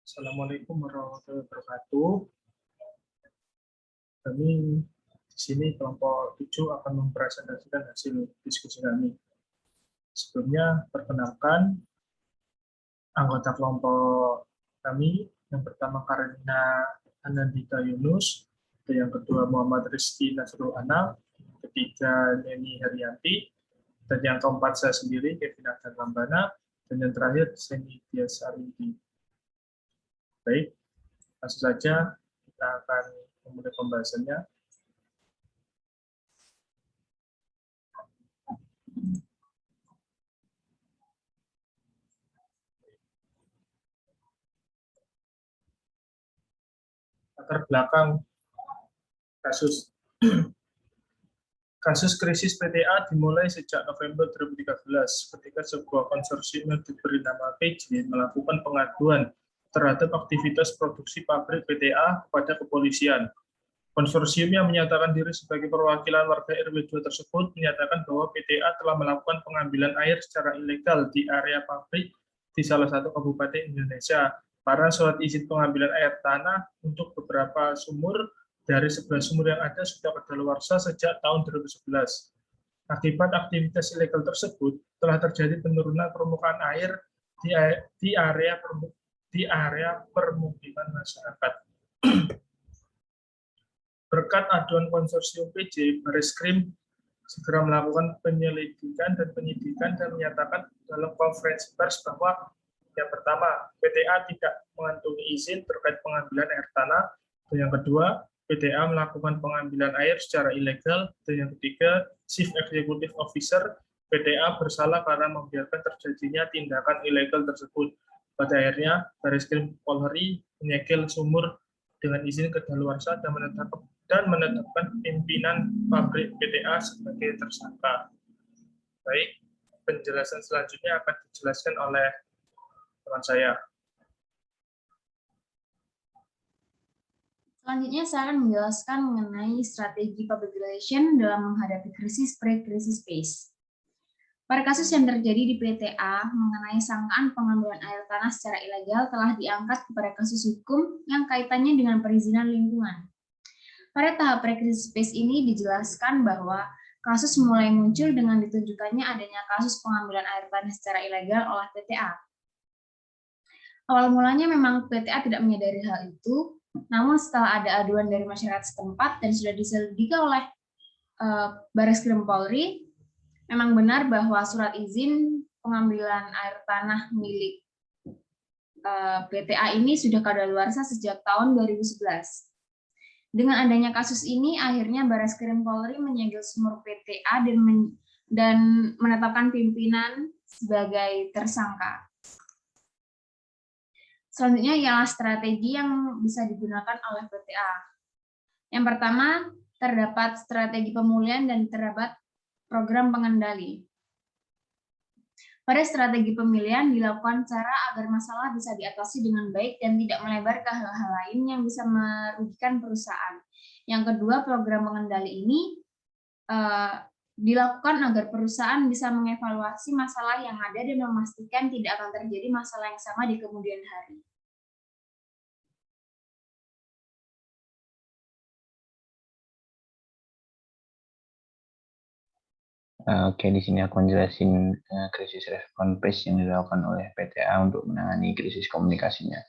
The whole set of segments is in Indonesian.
Assalamualaikum warahmatullahi wabarakatuh. Kami di sini kelompok 7 akan mempresentasikan hasil diskusi kami. Sebelumnya, perkenalkan anggota kelompok kami. Yang pertama Karina Anandita Yunus, yang kedua Muhammad Rizky Nasrul Anam, ketiga Neni Haryanti, dan yang keempat saya sendiri, Kevin Adhan Lambana, dan yang terakhir Seni Diasarindi. Baik, langsung saja kita akan memulai pembahasannya. Latar belakang kasus krisis PTA dimulai sejak November 2013 ketika sebuah konsorsium yang diberi nama PJ melakukan pengaduan terhadap aktivitas produksi pabrik PTA kepada kepolisian. Konsorsium yang menyatakan diri sebagai perwakilan warga RW 2 tersebut menyatakan bahwa PTA telah melakukan pengambilan air secara ilegal di area pabrik di salah satu kabupaten Indonesia. Karena surat izin pengambilan air tanah untuk beberapa sumur dari 11 sumur yang ada sudah kadaluarsa sejak tahun 2011. Akibat aktivitas ilegal tersebut, telah terjadi penurunan permukaan air di area permukiman masyarakat. Berkat aduan konsorsium PJ, Barreskrim segera melakukan penyelidikan dan penyidikan dan menyatakan dalam konferensi pers bahwa yang pertama, PTA tidak mengantongi izin terkait pengambilan air tanah, dan yang kedua, PTA melakukan pengambilan air secara ilegal, dan yang ketiga, Chief Executive Officer PTA bersalah karena membiarkan terjadinya tindakan ilegal tersebut. Pada akhirnya, Barreskrim Polri menyegel sumur dengan izin kedaluarsa dan menetapkan pimpinan pabrik PTA sebagai tersangka. Baik, penjelasan selanjutnya akan dijelaskan oleh teman saya. Selanjutnya saya akan menjelaskan mengenai strategi public relation dalam menghadapi krisis pre-krisis phase. Pada kasus yang terjadi di PTA mengenai sangkaan pengambilan air tanah secara ilegal telah diangkat kepada kasus hukum yang kaitannya dengan perizinan lingkungan. Pada tahap pre-krisis phase ini dijelaskan bahwa kasus mulai muncul dengan ditunjukkannya adanya kasus pengambilan air tanah secara ilegal oleh PTA. Awal mulanya memang PTA tidak menyadari hal itu, namun setelah ada aduan dari masyarakat setempat dan sudah diselidiki oleh Barreskrim Polri, memang benar bahwa surat izin pengambilan air tanah milik PTA ini sudah kadaluarsa sejak tahun 2011. Dengan adanya kasus ini, akhirnya Barreskrim Polri menyegel sumur PTA dan menetapkan pimpinan sebagai tersangka. Selanjutnya ialah strategi yang bisa digunakan oleh PTA. Yang pertama, terdapat strategi pemulihan dan terdapat program pengendali. Pada strategi pemilihan dilakukan cara agar masalah bisa diatasi dengan baik dan tidak melebar ke hal-hal lain yang bisa merugikan perusahaan. Yang kedua, program pengendali ini dilakukan agar perusahaan bisa mengevaluasi masalah yang ada dan memastikan tidak akan terjadi masalah yang sama di kemudian hari. Oke, di sini aku jelasin krisis respon phase yang dilakukan oleh PTA untuk menangani krisis komunikasinya.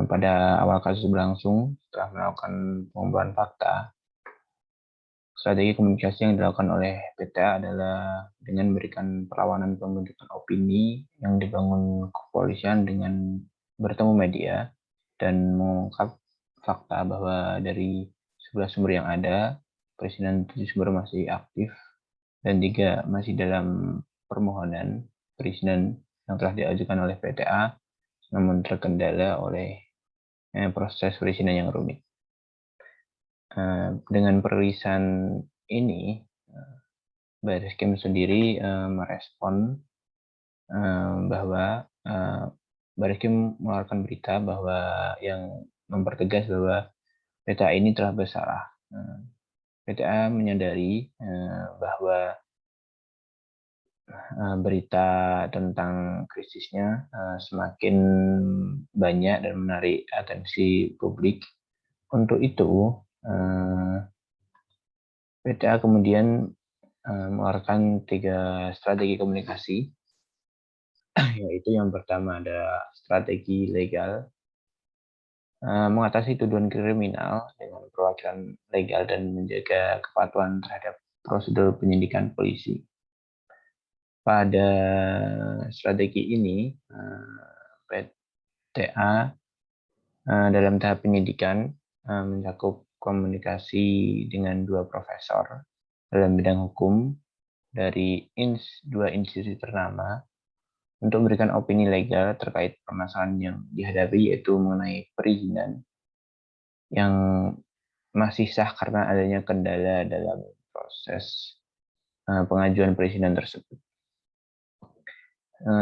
Pada awal kasus berlangsung, setelah melakukan pengumpulan fakta, strategi komunikasi yang dilakukan oleh PTA adalah dengan memberikan perlawanan pembentukan opini yang dibangun kepolisian dengan bertemu media dan mengungkap fakta bahwa dari 11 sumber yang ada, Presiden 7 sumber masih aktif dan 3 masih dalam permohonan perizinan yang telah diajukan oleh PTA, namun terkendala oleh proses perizinan yang rumit. Dengan perilisan ini, Barreskrim sendiri merespon bahwa Barreskrim mengeluarkan berita bahwa yang mempertegas bahwa PTA ini telah bersalah. PTA menyadari bahwa berita tentang krisisnya semakin banyak dan menarik atensi publik. Untuk itu, PTA kemudian mengeluarkan 3 strategi komunikasi, yaitu yang pertama ada strategi legal, mengatasi tuduhan kriminal dengan perwakilan legal dan menjaga kepatuhan terhadap prosedur penyidikan polisi. Pada strategi ini, PTA dalam tahap penyidikan mencakup komunikasi dengan 2 profesor dalam bidang hukum dari 2 institusi ternama untuk memberikan opini legal terkait permasalahan yang dihadapi, yaitu mengenai perizinan yang masih sah karena adanya kendala dalam proses pengajuan perizinan tersebut.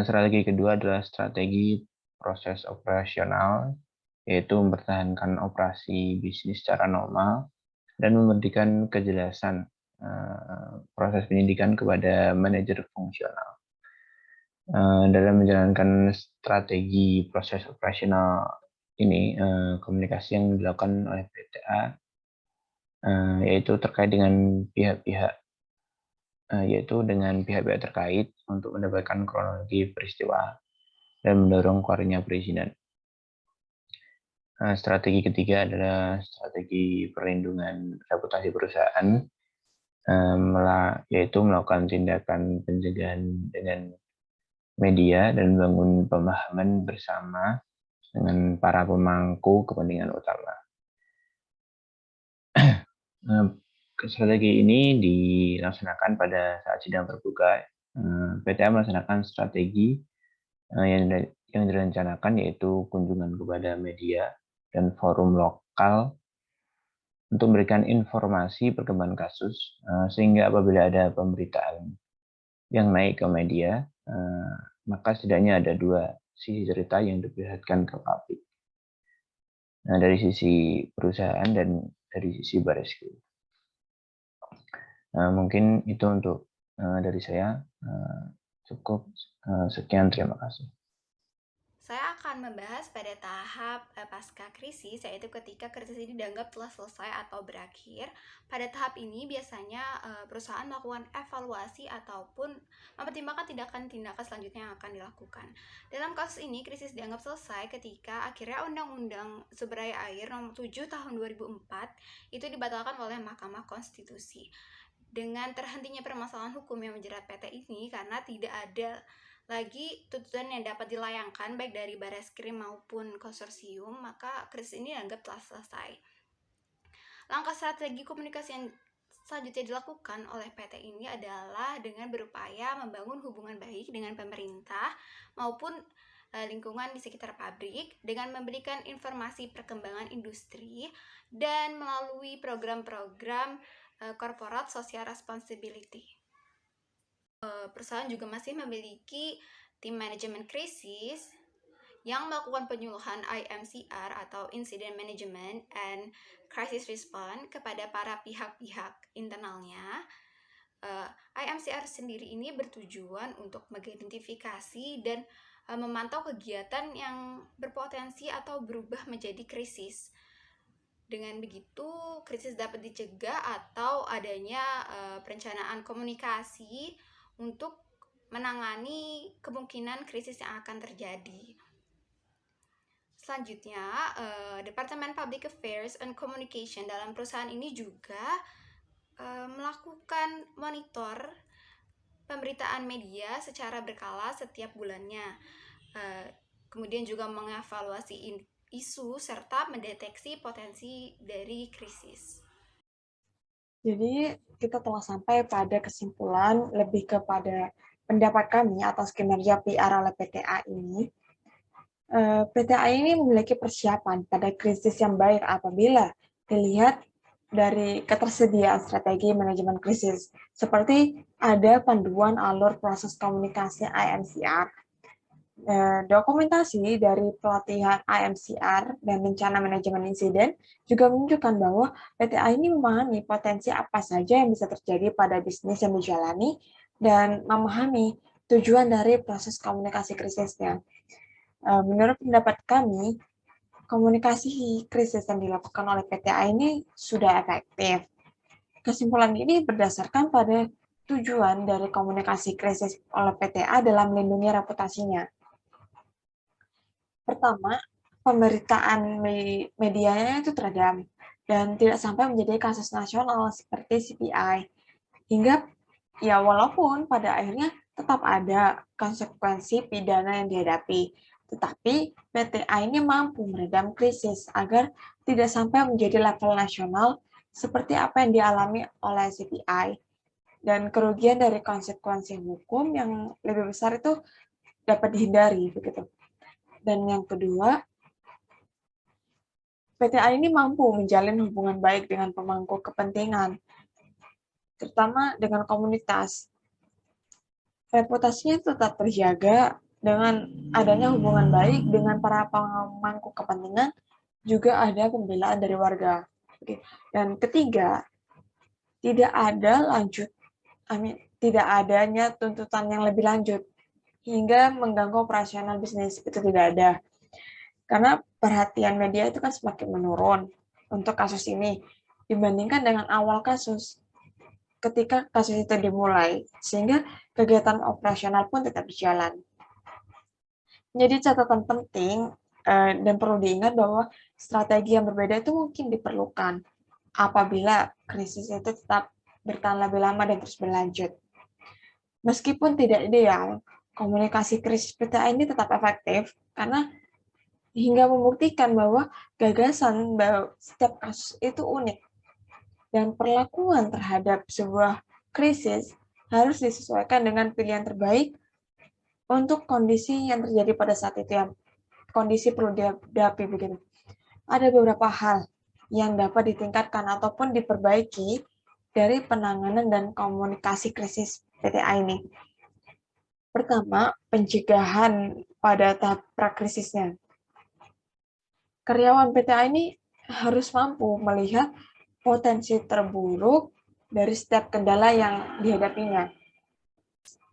Strategi kedua adalah strategi proses operasional, yaitu mempertahankan operasi bisnis secara normal dan memberikan kejelasan proses penyidikan kepada manajer fungsional. Dalam menjalankan strategi proses operasional ini, komunikasi yang dilakukan oleh PTA yaitu terkait dengan pihak-pihak terkait untuk mendapatkan kronologi peristiwa dan mendorong keluarnya perizinan. Strategi ketiga adalah strategi perlindungan reputasi perusahaan, yaitu melakukan tindakan pencegahan dengan media dan membangun pemahaman bersama dengan para pemangku kepentingan utama. Strategi ini dilaksanakan pada saat sidang terbuka. PTA melaksanakan strategi yang direncanakan, yaitu kunjungan kepada media dan forum lokal untuk memberikan informasi perkembangan kasus, sehingga apabila ada pemberitaan yang naik ke media, maka setidaknya ada 2 sisi cerita yang diperlihatkan ke publik. Dari sisi perusahaan dan dari sisi Bareskrim. Mungkin itu untuk dari saya. Cukup. Sekian, terima kasih. Saya akan membahas pada tahap pasca krisis, yaitu ketika krisis ini dianggap telah selesai atau berakhir. Pada tahap ini biasanya perusahaan melakukan evaluasi ataupun mempertimbangkan tindakan-tindakan selanjutnya yang akan dilakukan. Dalam kasus ini, krisis dianggap selesai ketika akhirnya Undang-Undang Sumber Daya Air Nomor 7 Tahun 2004 itu dibatalkan oleh Mahkamah Konstitusi. Dengan terhentinya permasalahan hukum yang menjerat PT ini karena tidak ada lagi tuntutan yang dapat dilayangkan baik dari Bareskrim maupun konsorsium, maka krisis ini dianggap telah selesai. Langkah strategi komunikasi yang selanjutnya dilakukan oleh PT ini adalah dengan berupaya membangun hubungan baik dengan pemerintah maupun lingkungan di sekitar pabrik dengan memberikan informasi perkembangan industri dan melalui program-program corporate social responsibility. Perusahaan juga masih memiliki tim manajemen krisis yang melakukan penyuluhan IMCR atau Incident Management and Crisis Response kepada para pihak-pihak internalnya. IMCR sendiri ini bertujuan untuk mengidentifikasi dan memantau kegiatan yang berpotensi atau berubah menjadi krisis. Dengan begitu, krisis dapat dicegah atau adanya perencanaan komunikasi untuk menangani kemungkinan krisis yang akan terjadi. Selanjutnya, Departemen Public Affairs and Communication dalam perusahaan ini juga melakukan monitor pemberitaan media secara berkala setiap bulannya. Kemudian juga mengevaluasi isu serta mendeteksi potensi dari krisis. Jadi kita telah sampai pada kesimpulan lebih kepada pendapat kami atas kinerja PR oleh PTA ini. PTA ini memiliki persiapan pada krisis yang baik apabila dilihat dari ketersediaan strategi manajemen krisis, seperti ada panduan alur proses komunikasi IMCR, dokumentasi dari pelatihan IMCR dan rencana manajemen insiden juga menunjukkan bahwa PTA ini memahami potensi apa saja yang bisa terjadi pada bisnis yang dijalani dan memahami tujuan dari proses komunikasi krisisnya. Menurut pendapat kami, komunikasi krisis yang dilakukan oleh PTA ini sudah efektif. Kesimpulan ini berdasarkan pada tujuan dari komunikasi krisis oleh PTA dalam melindungi reputasinya. Pertama, pemberitaan medianya itu teredam dan tidak sampai menjadi kasus nasional seperti CPI. Hingga ya walaupun pada akhirnya tetap ada konsekuensi pidana yang dihadapi, tetapi PTA ini mampu meredam krisis agar tidak sampai menjadi level nasional seperti apa yang dialami oleh CPI. Dan kerugian dari konsekuensi hukum yang lebih besar itu dapat dihindari begitu. Dan yang kedua, PTA ini mampu menjalin hubungan baik dengan pemangku kepentingan, terutama dengan komunitas. Reputasinya tetap terjaga dengan adanya hubungan baik dengan para pemangku kepentingan, juga ada pembelaan dari warga. Dan ketiga, tidak adanya tuntutan yang lebih lanjut hingga mengganggu operasional bisnis, itu tidak ada. Karena perhatian media itu kan semakin menurun untuk kasus ini dibandingkan dengan awal kasus ketika kasus itu dimulai, sehingga kegiatan operasional pun tetap berjalan. Jadi catatan penting dan perlu diingat bahwa strategi yang berbeda itu mungkin diperlukan apabila krisis itu tetap bertahan lebih lama dan terus berlanjut. Meskipun tidak ideal, komunikasi krisis PTA ini tetap efektif karena hingga membuktikan bahwa gagasan bahwa setiap kasus itu unik dan perlakuan terhadap sebuah krisis harus disesuaikan dengan pilihan terbaik untuk kondisi yang terjadi pada saat itu, yang kondisi perlu dihadapi begitu. Ada beberapa hal yang dapat ditingkatkan ataupun diperbaiki dari penanganan dan komunikasi krisis PTA ini. Pertama, pencegahan pada tahap prakrisisnya. Karyawan PTA ini harus mampu melihat potensi terburuk dari setiap kendala yang dihadapinya.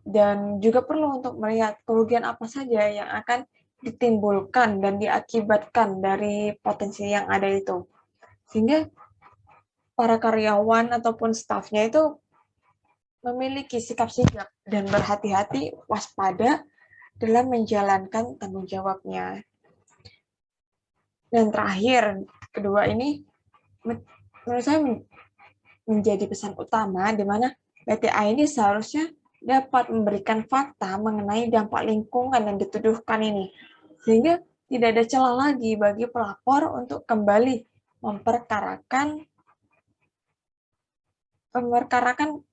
Dan juga perlu untuk melihat kerugian apa saja yang akan ditimbulkan dan diakibatkan dari potensi yang ada itu. Sehingga para karyawan ataupun stafnya itu memiliki sikap sigap dan berhati-hati waspada dalam menjalankan tanggung jawabnya. Dan terakhir, kedua ini menurut saya menjadi pesan utama di mana PTA ini seharusnya dapat memberikan fakta mengenai dampak lingkungan yang dituduhkan ini, sehingga tidak ada celah lagi bagi pelapor untuk kembali memperkarakan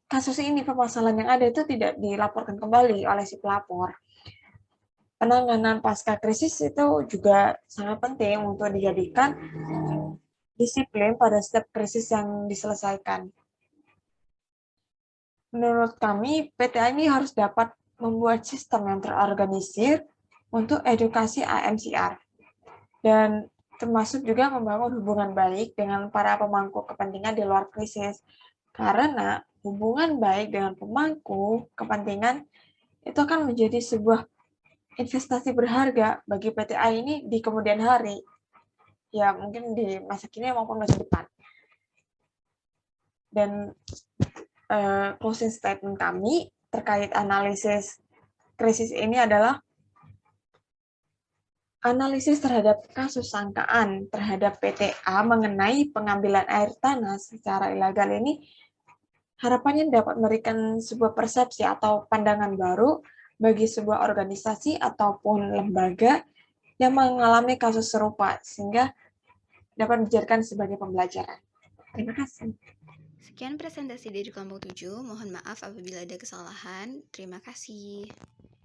kasus ini. Permasalahan yang ada itu tidak dilaporkan kembali oleh si pelapor. Penanganan pasca krisis itu juga sangat penting untuk dijadikan disiplin pada setiap krisis yang diselesaikan. Menurut kami, PTA ini harus dapat membuat sistem yang terorganisir untuk edukasi AMCR, dan termasuk juga membangun hubungan baik dengan para pemangku kepentingan di luar krisis. Karena hubungan baik dengan pemangku kepentingan itu akan menjadi sebuah investasi berharga bagi PTA ini di kemudian hari. Ya, mungkin di masa kini maupun masa depan. Dan closing statement kami terkait analisis krisis ini adalah analisis terhadap kasus sangkaan terhadap PTA mengenai pengambilan air tanah secara ilegal ini harapannya dapat memberikan sebuah persepsi atau pandangan baru bagi sebuah organisasi ataupun lembaga yang mengalami kasus serupa, sehingga dapat dijadikan sebagai pembelajaran. Terima kasih. Sekian presentasi dari kelompok 7. Mohon maaf apabila ada kesalahan. Terima kasih.